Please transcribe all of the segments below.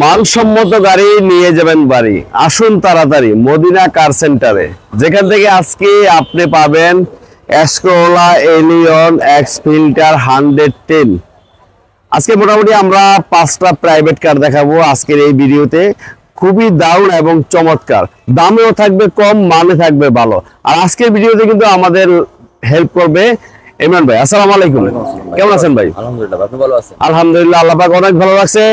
মানসম্মত গাড়ি নিয়ে যাবেন বাড়ি, আসুন তাড়াতাড়ি মদিনা কার সেন্টারে, যেখান থেকে আজকে আপনি পাবেন এসকোলা এলিয়ন এক্স ফিল্টার 110। আজকে মোটামুটি আমরা 5টা প্রাইভেট কার দেখাবো আজকের এই ভিডিওতে। খুবই দারুণ এবং চমৎকার, দামেও থাকবে কম, মানে থাকবে ভালো। আর আজকের ভিডিওতে কিন্তু আমাদের হেল্প করবে ইমরান ভাই। আসসালামু আলাইকুম, কেমন আছেন ভাই? আলহামদুলিল্লাহ, আপনি ভালো আছেন? আলহামদুলিল্লাহ, আল্লাহ পাক অনেক ভালো লাগছে।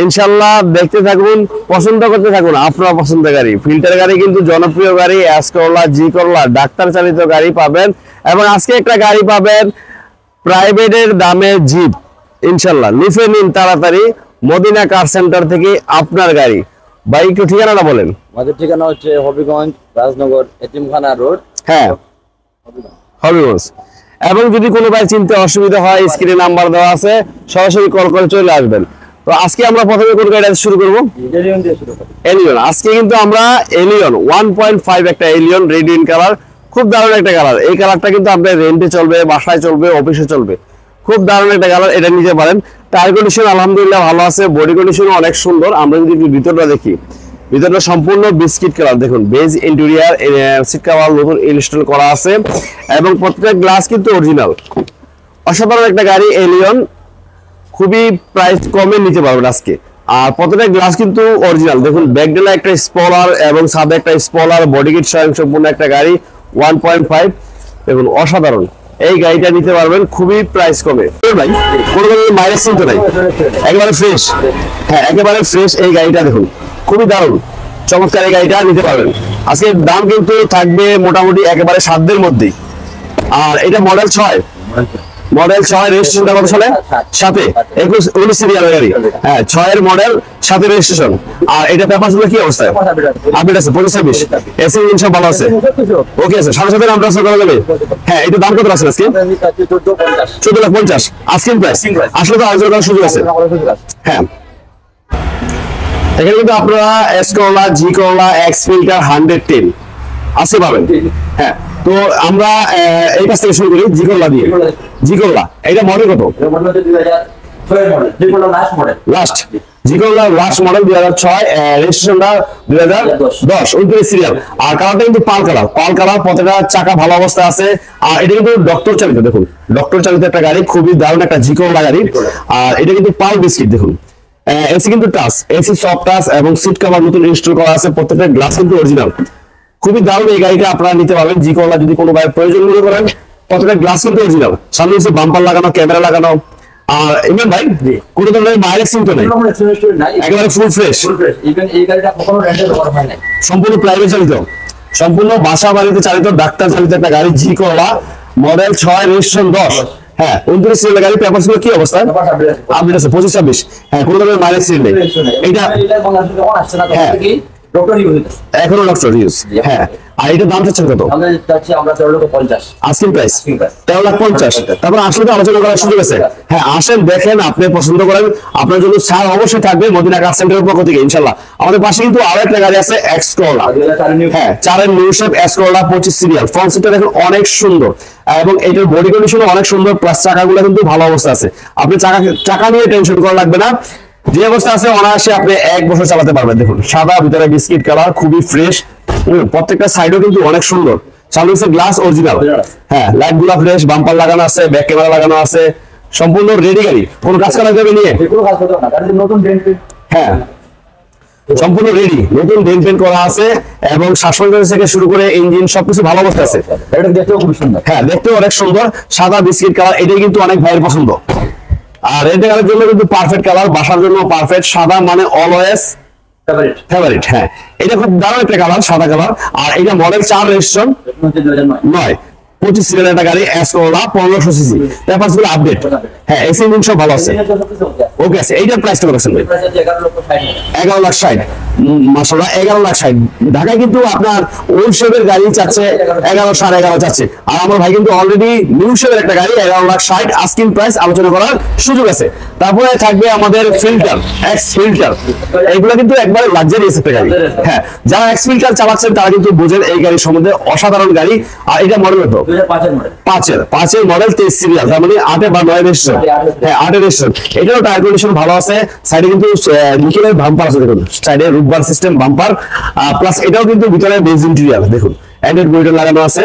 ইনশাআল্লাহ দেখতে থাকুন, পছন্দ করতে থাকুন আপনার পছন্দের গাড়ি। ফিল্টার গাড়ি কিন্তু জনপ্রিয় গাড়ি, এসকোলা, জি করলা, ডাক্তার চালিত গাড়ি পাবেন। এবং আজকে একটা গাড়ি পাবেন প্রাইভেটের দামে জিপ। ইনশাআল্লাহ লিখে নিন তাড়াতাড়ি মদিনা কার সেন্টার থেকে আপনার গাড়ি। ভাই একটু ঠিকানাটা বলেন। আমাদের ঠিকানা হচ্ছে হবিগঞ্জ, রাজনগর, এতিমখানা রোড। হ্যাঁ, হবিগঞ্জ। এবং যদি কোনো ভাই চিনতে অসুবিধা হয়, স্ক্রিনে নাম্বার দেওয়া আছে, সরাসরি কল করে চলে আসবেন। তো আজকে আমরা প্রথমে কোন গাড়িটা শুরু করব? এলিয়ন দিয়ে শুরু করি। এলিয়ন। আজকে কিন্তু আমরা এলিয়ন 1.5 একটা এলিয়ন রেড ইন কালার, খুব দারুণ একটা কালার। এই কালারটা কিন্তু আপনার রেন্টে চলবে, বাসায় চলবে, অফিসে চলবে। খুব দারুণ একটা কালার, এটা নিতে পারেন। টায়ার কন্ডিশন আলহামদুলিল্লাহ ভালো আছে, বডি কন্ডিশন অনেক সুন্দর। আমরা যদি ভিতরটা দেখি, ভিতরটা সম্পূর্ণ বিস্কিট কালার। দেখুন বেজ ইন্টেরিয়র, সিট কভার নতুন ইনস্টল করা আছে এবং প্রত্যেকটা গ্লাস কিন্তু অরিজিনাল। অসাধারণ একটা গাড়ি এলিয়ন, খুবই প্রাইস কমে নিতে পারবেন আজকে। আর প্রত্যেকটা গ্লাস কিন্তু অরিজিনাল। দেখুন ব্যাকডেলা একটা স্পয়লার এবং সাদা একটা স্পয়লার, বডি কিট স্বয়ং সম্পূর্ণ একটা গাড়ি 1.5। দেখুন অসাধারণ এই গাড়িটা নিতে পারবেন খুবই প্রাইস কমে। ভাই কোনো মাইলেজ চিন্তা নাই, একেবারে ফ্রেশ। হ্যাঁ, একেবারে ফ্রেশ এই গাড়িটা। দেখুন খুবই দারুণ চমৎকার এই গাড়িটা নিতে পারবেন। আজকে দাম কিন্তু থাকবে মোটামুটি একেবারে সাধ্যের মধ্যেই। আর এটা মডেল 6, রেজিস্ট্রেশনটা কত সালে? 7 19 সিরিয়াল গাড়ি। হ্যাঁ, 6 এর মডেল, 7 রেজিস্ট্রেশন। আর এটা পেপারস গুলো কি অবস্থায়? আপডেট আছে, 25-26 এসি ইনশাআল্লাহ ভালো আছে, ওকে আছে। 7.5 নাম ট্রান্সফার করা যাবে। হ্যাঁ, এটা দাম কত আছে আজকে? 14,50,000 আস্কিং প্রাইস। আসলে তো আলোচনা করার সুযোগ আছে। হ্যাঁ, এখানে কিন্তু আপনারা এসকোলা, জি করলা, এক্স ফিল্টার 110 আসে পাবেন। হ্যাঁ, তো আমরা এই কাছ থেকে শুরু করি জি করলা দিয়ে। জি করলা এটা মডেল কত? লাস্ট জি করলা লাস্ট মডেল 2006, রেজিস্ট্রেশনটা 2010 29 সিরিয়াল। আর কালারটা কিন্তু পাল কালার, প্রত্যেকটা চাকা ভালো অবস্থা আছে। আর এটা কিন্তু ডক্টর চালিত। দেখুন ডক্টর চালিত একটা গাড়ি, খুবই দারুণ একটা জি করলা গাড়ি। আর এটা কিন্তু পাল বিস্কিট। দেখুন এসি কিন্তু টাচ, এসি সফট টাচ এবং সিট কভার নতুন ইনস্টল করা আছে, প্রত্যেকটা গ্লাস কিন্তু অরিজিনাল। খুবই দারুণ এই গাড়িটা আপনারা নিতে পারবেন জি করলা যদি কোনো ভাইয়ের প্রয়োজন মনে করেন। প্রত্যেকটা গ্লাস কিন্তু অরিজিনাল, সামনে হচ্ছে বাম্পার লাগানো, ক্যামেরা লাগানো। আর ইমরান ভাই কোনো ধরনের মাইলেজ কিন্তু নেই, একেবারে ফুল ফ্রেশ। সম্পূর্ণ প্রাইভেট চালিত, সম্পূর্ণ বাসা বাড়িতে চালিত, ডাক্তার চালিত একটা গাড়ি জি করলা মডেল 6 রেজিস্ট্রেশন 10। হ্যাঁ, 29 সিরিয়াল গাড়ি। পেপারস গুলো কি অবস্থা? আপডেট আছে, 25-26। হ্যাঁ, কোনো ধরনের মাইলেজ সিল নেই। এটা এখনো ডক্টর ইউজ। হ্যাঁ, আর এটা দাম চাচ্ছেন কত? আমরা 13,50,000 আস্কিং প্রাইস 13,50,000। তারপর আসলে আলোচনা করার সুযোগ আছে। হ্যাঁ, আসেন দেখেন, আপনি পছন্দ করেন, আপনার জন্য ছাড় অবশ্যই থাকবে মদিনা কার সেন্টারের পক্ষ থেকে ইনশাআল্লাহ। আমাদের পাশে কিন্তু আরো একটা গাড়ি আছে এসকোলা। হ্যাঁ, 4 new shape Escola 25 serial. Front সিটটা দেখুন অনেক সুন্দর এবং এটার বডি কন্ডিশন অনেক সুন্দর, প্লাস চাকাগুলো কিন্তু ভালো অবস্থা আছে। আপনি চাকা নিয়ে টেনশন করা লাগবে না, যে অবস্থা আছে অনায়াসে আপনি 1 বছর চালাতে পারবেন। দেখুন সাদা, ভিতরে বিস্কিট কালার, খুবই ফ্রেশ। প্রত্যেকটা সাইডও কিন্তু অনেক সুন্দর, সামনে গ্লাস অরিজিনাল। হ্যাঁ, লাইট গুলা ফ্রেশ, বাম্পার লাগানো আছে, ব্যাক ক্যামেরা লাগানো আছে, সম্পূর্ণ রেডি গাড়ি। কোন কাজ করা যাবে নিয়ে? হ্যাঁ, সম্পূর্ণ রেডি, নতুন ডেন্ট পেন্ট করা আছে এবং সাসপেনশন থেকে শুরু করে ইঞ্জিন সবকিছু ভালো অবস্থা আছে। এটা দেখতেও খুব সুন্দর। হ্যাঁ, দেখতেও অনেক সুন্দর, সাদা বিস্কিট কালার। এটাই কিন্তু অনেক ভাইয়ের পছন্দ। আর রেড কালারের জন্য কিন্তু পারফেক্ট কালার, বাসার জন্য পারফেক্ট। সাদা মানে অলওয়েজ ফেভারিট। হ্যাঁ, এটা খুব দারুণ একটা কালার, সাদা কালার। আর এটা মডেল 4 রেজিস্ট্রেশন 9 25 সিরিয়াল একটা গাড়ি এসকোলা 1500 সিসি। পেপারস গুলো আপডেট। হ্যাঁ, এসি ইঞ্জিন সব ভালো আছে, ওকে আছে। এইটার প্রাইস কত আছে ভাই? 11,60,000। মাশাআল্লাহ 11,60,000। ঢাকায় কিন্তু আপনার ওল্ড শেপের গাড়ি চাচ্ছে 11 11.5 চাচ্ছে। আর আমার ভাই কিন্তু অলরেডি নিউ শেপের একটা গাড়ি 11,60,000 আস্কিং প্রাইস, আলোচনা করার সুযোগ আছে। তারপরে থাকবে আমাদের ফিল্টার, এক্স ফিল্টার। এইগুলো কিন্তু একবারে লাক্সারিয়াস একটা গাড়ি। হ্যাঁ, যারা এক্স ফিল্টার চালাচ্ছেন তারা কিন্তু বোঝেন এই গাড়ির সম্বন্ধে। অসাধারণ গাড়ি। আর এটা মডেল কত? পাঁচের মডেল 23 সিরিয়াল, তার মানে 8 বা 9 রেজিস্ট্রেশন। হ্যাঁ 8 রেজিস্ট্রেশন। এটারও টায়ার কন্ডিশন ভালো আছে, সাইডে কিন্তু নিকেলের বাম্পার আছে, দেখুন সাইডে রুটবার সিস্টেম বাম্পার, প্লাস এটাও কিন্তু ভিতরে বেজ ইন্টেরিয়র, দেখুন অ্যান্ড্রয়েড মনিটর লাগানো আছে,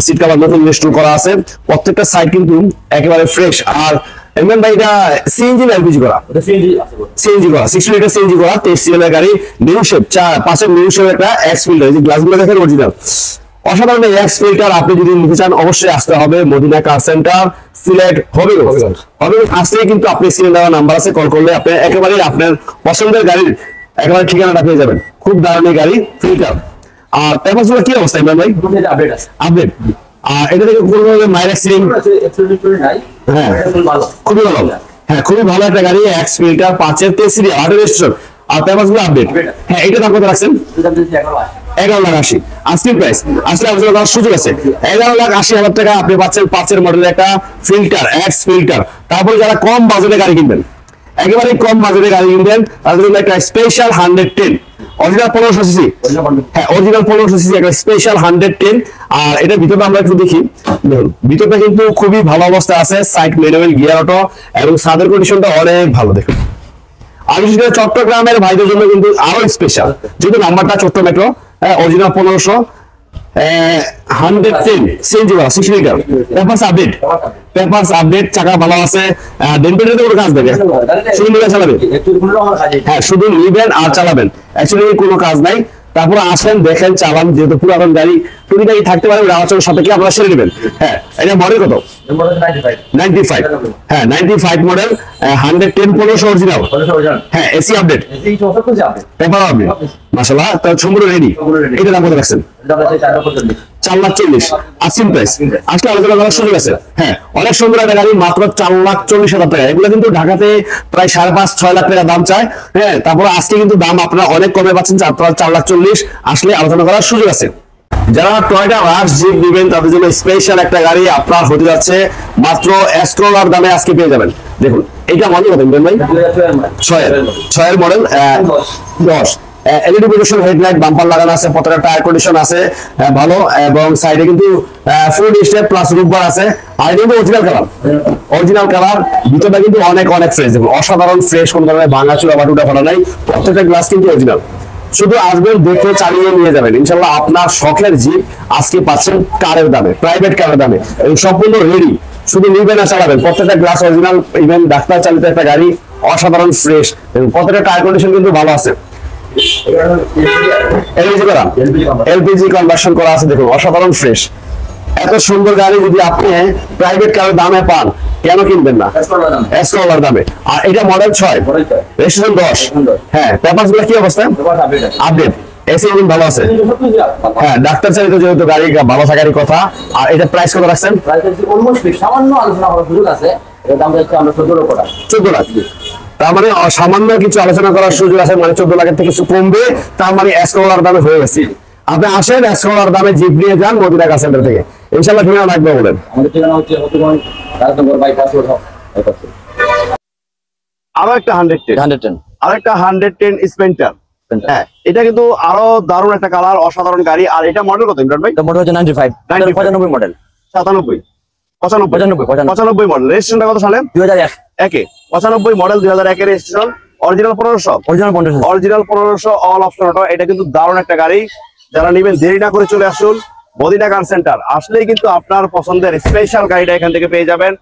সিট কভার নতুন ইনস্টল করা আছে, প্রত্যেকটা সাইড কিন্তু একেবারে ফ্রেশ। আর এমন ভাই এটা সিএনজি না এলপিজি করা? সিএনজি করা, 60 লিটার সিএনজি করা, 23 সিরিয়ালের গাড়ি, নিউ শেপ, পাঁচের নিউ শেপ একটা এক্স ফিল্টার, এই যে গ্লাসগুলো দেখেন অরিজিনাল অসাধারণ এই এক্স ফিল্টার। আপনি যদি নিতে চান অবশ্যই আসতে হবে মদিনা কার সেন্টার, সিলেট হবিগঞ্জ। আসলেই কিন্তু আপনি স্ক্রিনে দেওয়া নাম্বার আছে, কল করলে আপনি একেবারে আপনার পছন্দের গাড়ির একেবারে ঠিকানাটা পেয়ে যাবেন। খুব দারুণ এই গাড়ি ফিল্টার। আর পেপারসগুলো কি অবস্থা ইমরান ভাই? আপডেট। আর এটা থেকে কোনো মাইর অ্যাক্সিডেন্ট? হ্যাঁ খুবই ভালো, হ্যাঁ খুবই ভালো একটা গাড়ি, এক্স ফিল্টার, 5 এর 23 সিরিয়াল, 8 রেজিস্ট্রেশন, আর পেপারসগুলো আপডেট। হ্যাঁ এটা দাম কত রাখছেন? 11,80,000 আজকের প্রাইস। আসলে আলোচনা করার সুযোগ আছে। 11,80,000 টাকা আপনি পাচ্ছেন 5 এর মডেলের একটা ফিল্টার, এক্স ফিল্টার। তারপরে যারা কম বাজেটে গাড়ি কিনবেন, একেবারে কম বাজেটে গাড়ি কিনবেন, তাদের জন্য একটা স্পেশাল 110 অরিজিনাল 1500 সিসি, হ্যাঁ অরিজিনাল 1500 সিসি একটা স্পেশাল 110। আর এটা ভিতরটা আমরা একটু দেখি, দেখুন ভিতরটা কিন্তু খুবই ভালো অবস্থা আছে, সাইড ম্যানুয়াল গিয়ার অটো, এবং সাদের কন্ডিশনটা অনেক ভালো। দেখুন আর বিশেষ করে চট্টগ্রামের ভাইদের জন্য কিন্তু আরো স্পেশাল, যেহেতু নাম্বারটা ছোট্ট মেট্রো, অরিজিনাল 1500 110 সিএনজি বা 60 লিটার, পেপারস আপডেট, চাকা ভালো আছে, ডেন্টের কোনো কাজ দেবে, শুধু নিবে চালাবে, হ্যাঁ শুধু নিবেন আর চালাবেন, অ্যাকচুয়ালি কোনো কাজ নাই। তারপরে আসেন দেখেন চালান, যেহেতু পুরাতন গাড়ি টুকি গাড়ি থাকতে পারে, আলোচনার সাপেক্ষে আপনারা সেরে নেবেন। হ্যাঁ এটা মডেল কত? 95, হ্যাঁ 95 মডেল, 110 1500 অরিজিনাল, হ্যাঁ এসি আপডেট, পেপার আপডেট, মাশাআল্লাহ। তো সম্পূর্ণ রেডি। এটা দাম কত রাখছেন? 4,40,000 আসিম প্রাইস। আসলে আলোচনা করার সুযোগ আছে। হ্যাঁ অনেক সুন্দর একটা গাড়ি, মাত্র 4,40,000 টাকা। এগুলো কিন্তু ঢাকাতে প্রায় 5.5-6 লাখ টাকা দাম চায়। হ্যাঁ তারপরে আজকে কিন্তু দাম আপনারা অনেক কমে পাচ্ছেন, 4,40,000। আসলে আলোচনা করার সুযোগ আছে। যারা টয়োটা রাশ জিপ দিবেন তাদের জন্য স্পেশাল একটা গাড়ি আপনার হতে যাচ্ছে মাত্র এক্সক্রোলার দামে আজকে পেয়ে যাবেন। দেখুন এইটা মডেল কত ভাই? 6 এর model, 10 LED projection headlight, bumper লাগানো আছে, প্রত্যেকটা টায়ার কন্ডিশন আছে ভালো, এবং সাইডে কিন্তু ফুল স্টেপ প্লাস রুফবার আছে। আর এটা কিন্তু অরিজিনাল কালার, ভিতরটা কিন্তু অনেক ফ্রেশ, দেখুন অসাধারণ ফ্রেশ, কোন ধরনের ভাঙাচুরা বা টুটা ফাটা নাই, প্রত্যেকটা গ্লাস কিন্তু অরিজিনাল। শুধু আসবেন দেখে চালিয়ে নিয়ে যাবেন, ইনশাল্লাহ আপনার শখের জিপ আজকে পাচ্ছেন কারের দামে, প্রাইভেট কারের দামে, এবং সম্পূর্ণ রেডি, শুধু নিবেন আর চালাবেন। প্রত্যেকটা গ্লাস অরিজিনাল, ইভেন ডাক্তার চালিত একটা গাড়ি, অসাধারণ ফ্রেশ, এবং প্রত্যেকটা টায়ার কন্ডিশন কিন্তু ভালো আছে, এলপিজি কনভার্সন করা আছে, দেখুন অসাধারণ ফ্রেশ। এত সুন্দর গাড়ি যদি আপনি প্রাইভেট কারের দামে পান, কেন কিনবেন না এক্সক্রোলার দামে? আর এটা মডেল 6, রেজিস্ট্রেশন 10। হ্যাঁ পেপারস গুলো কি অবস্থা? আপডেট, এসি ইঞ্জিন ভালো আছে, হ্যাঁ ডাক্তার চালিত যেহেতু গাড়ি, ভালো থাকারই কথা। আর এটা প্রাইস কত রাখছেন? সামান্য আলোচনা করার সুযোগ আছে, এর দাম হচ্ছে আমরা 14 লাখ। তার মানে সামান্য কিছু আলোচনা করার সুযোগ আছে, মানে 14 লাখের থেকে কিছু কমবে, তার মানে এক্সক্রোলার দামে হয়ে গেছে। আপনি আসেন এক্সক্রোলার দামে জিপ নিয়ে যান মদিনা কার সেন্টার থেকে, ইনশাআল্লাহ ঠিকানা লাগবে বলেন। আমাদের ঠিকানা হচ্ছে হবিগঞ্জ রাজনগর বাইপাস রোড। আরো একটা 110, আরেকটা 110 স্পেন্টার। হ্যাঁ এটা কিন্তু আরো দারুণ একটা কালার, অসাধারণ গাড়ি। আর এটা মডেল কত ইমরান ভাই? এটা মডেল হচ্ছে 95 মডেল, 95 মডেল, রেজিস্ট্রেশনটা কত সালে? 2001 95 মডেল, 2001 এর registration, original 1500 all option auto. এটা কিন্তু দারুণ একটা গাড়ি, যারা নেবেন দেরি না করে চলে আসুন মদিনা কার সেন্টার। আসলেই কিন্তু আপনার পছন্দের স্পেশাল গাড়িটা এখান থেকে পেয়ে যাবেন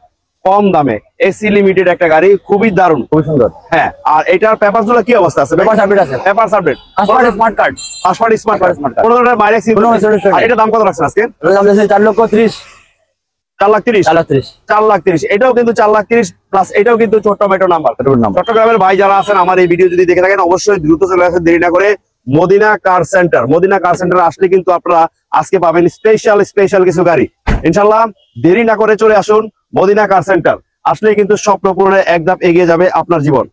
কম দামে, এসি লিমিটেড একটা গাড়ি, খুবই দারুণ, খুবই সুন্দর। হ্যাঁ আর এটার পেপারস গুলো কি অবস্থা আছে? পেপারস আপডেট আছে, papers update, smart card, smart card, কোনো ধরনের মাইলেজ। আর এটা দাম কত রাখছেন আজকে? এর দাম হচ্ছে 4,30,000, 4,30,000। এটাও কিন্তু 4,30,000 প্লাস, এটাও কিন্তু ছোট্ট মেট্রো নাম্বার। চট্টগ্রামের ভাই যারা আছেন আমার এই ভিডিও যদি দেখে থাকেন, অবশ্যই দ্রুত চলে আসেন, দেরি না করে Madina car centre. Madina car centre আসলে কিন্তু আপনারা আজকে পাবেন স্পেশাল কিছু গাড়ি, ইনশাল্লাহ দেরি না করে চলে আসুন মদিনা কার সেন্টার। আসলে কিন্তু স্বপ্ন পূরণে এক ধাপ এগিয়ে যাবে আপনার জীবন।